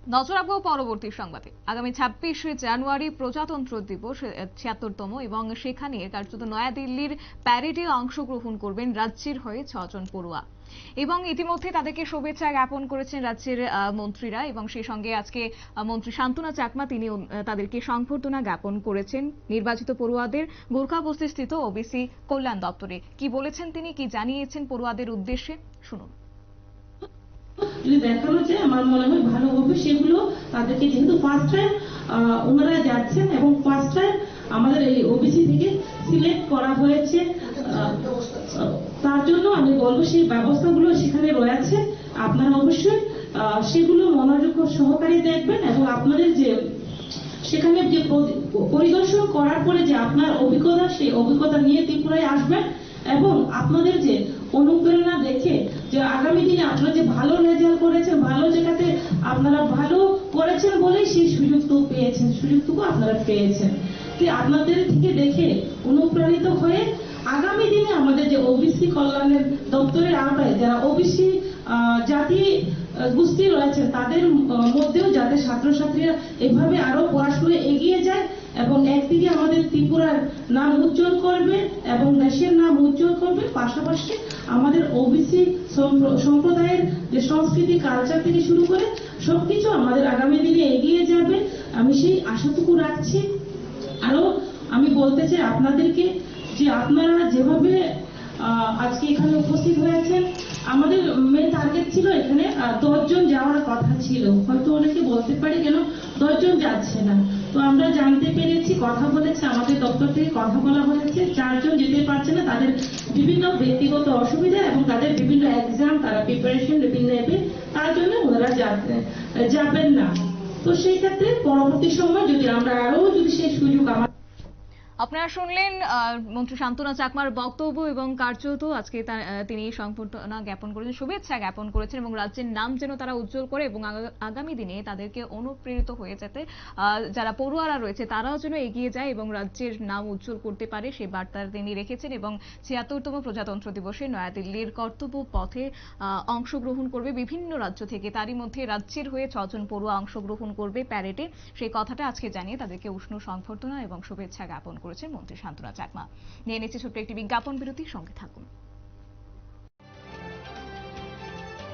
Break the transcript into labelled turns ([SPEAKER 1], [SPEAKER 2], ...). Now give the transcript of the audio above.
[SPEAKER 1] নজর রাখবো পরবর্তী সংবাদে। আগামী 26শে জানুয়ারি প্রজাতন্ত্র দিবস ৭৬তম এবং সেখানে কার্যত নয়াদিল্লির প্যারেডে অংশগ্রহণ করবেন রাজ্যের হয়ে ৬জন পড়ুয়া এবং ইতিমধ্যে তাদেরকে শুভেচ্ছা জ্ঞাপন করেছেন রাজ্যের মন্ত্রীরা এবং সেই সঙ্গে আজকে মন্ত্রী শান্তনা চাকমা তিনি তাদেরকে সংবর্ধনা জ্ঞাপন করেছেন নির্বাচিত পড়ুয়াদের গোর্খা বস্তি স্থিত ওবিসি কল্যাণ দপ্তরে। কি বলেছেন তিনি, কি জানিয়েছেন পড়ুয়াদের উদ্দেশ্যে, শুনুন।
[SPEAKER 2] যদি দেখানো যায় আমার মনে হয় ভালো হবে। সেগুলো তাদেরকে যেহেতু ফার্স্ট টাইম ওনারা যাচ্ছেন এবং ফার্স্ট টাইম আমাদের এই ওবিসি থেকে সিলেক্ট করা হয়েছে, তার জন্য আমি বলবো সেই ব্যবস্থাগুলো সেখানে রয়েছে, আপনারা অবশ্যই সেগুলো মনোযোগ সহকারে দেখবেন এবং আপনাদের যে সেখানে যে পরিদর্শন করার পরে যে আপনার অভিজ্ঞতা সেই অভিজ্ঞতা নিয়ে ত্রিপুরায় আসবেন এবং আপনাদের যে অনুপ্রেরণা দেখে যে আগামী দিনে আপনারা যে ভালো রেজাল্ট করেছেন, ভালো জায়গাতে আপনারা ভালো করেছেন বলেই সেই সুযোগটুকু পেয়েছেন, সুযোগটুকু আপনারা পেয়েছেন। আপনাদের থেকে দেখে অনুপ্রাণিত হয়ে আগামী দিনে আমাদের যে ওবিসি কল্যাণের দপ্তরের আওতায় যারা ওবিসি জাতি গোষ্ঠী রয়েছেন তাদের মধ্যেও যাতে ছাত্রছাত্রীরা এভাবে আরো পড়াশোনা এগিয়ে যায় এবং একদিকে আমাদের ত্রিপুরার নাম উজ্জ্বল করবে এবং দেশের নাম উজ্জ্বল করবে, পাশাপাশি আমাদের ওবিসি সম্প্রদায়ের যে সংস্কৃতি কালচার থেকে শুরু করে সবকিছু আমাদের আগামী দিনে এগিয়ে যাবে, আমি সেই আশাটুকু রাখছি। আরো আমি বলতে চাই আপনাদেরকে যে আপনারা যেভাবে আজকে এখানে উপস্থিত হয়েছেন, আমাদের মেন টার্গেট ছিল এখানে 10 জন যাওয়ার কথা ছিল, হয়তো অনেকে বলতে পারে কেন 10 জন যাচ্ছে না, তো আমরা জানতে পেরেছি, কথা বলেছে আমাদের দপ্তর থেকে কথা বলা হয়েছে 4 জন যেতে পারছে না, তাদের বিভিন্ন ব্যক্তিগত অসুবিধা এবং তাদের বিভিন্ন এক্সাম তারা প্রিপারেশন নেবে, তার জন্য ওনারা যাবেন না। তো সেই ক্ষেত্রে পরবর্তী সময় যদি আমরা আরো যদি সেই সুযোগ
[SPEAKER 1] আপনারা শুনলেন মন্ত্রী শান্তনা চাকমার বক্তব্য এবং কার্যত আজকে তিনি সংবর্ধনা জ্ঞাপন করেছেন, শুভেচ্ছা জ্ঞাপন করেছেন এবং রাজ্যের নাম যেন তারা উজ্জ্বল করে এবং আগামী দিনে তাদেরকে অনুপ্রেরিত হয়ে যেতে যারা পড়ুয়ারা রয়েছে তারাও যেন এগিয়ে যায় এবং রাজ্যের নাম উজ্জ্বল করতে পারে সেই বার্তা তিনি রেখেছেন। এবং ৭৬তম প্রজাতন্ত্র দিবসে নয়াদিল্লির কর্তব্য পথে অংশগ্রহণ করবে বিভিন্ন রাজ্য থেকে, তারই মধ্যে রাজ্যের হয়ে ৬জন পড়ুয়া অংশগ্রহণ করবে প্যারেডে, সেই কথাটা আজকে জানিয়ে তাদেরকে উষ্ণ সংবর্ধনা এবং শুভেচ্ছা জ্ঞাপন করেছেন মন্ত্রী শান্তনা চাকমা। নিয়ে নিচ্ছে ছোট্ট একটি বিজ্ঞাপন বিরতি, সঙ্গে থাকুন।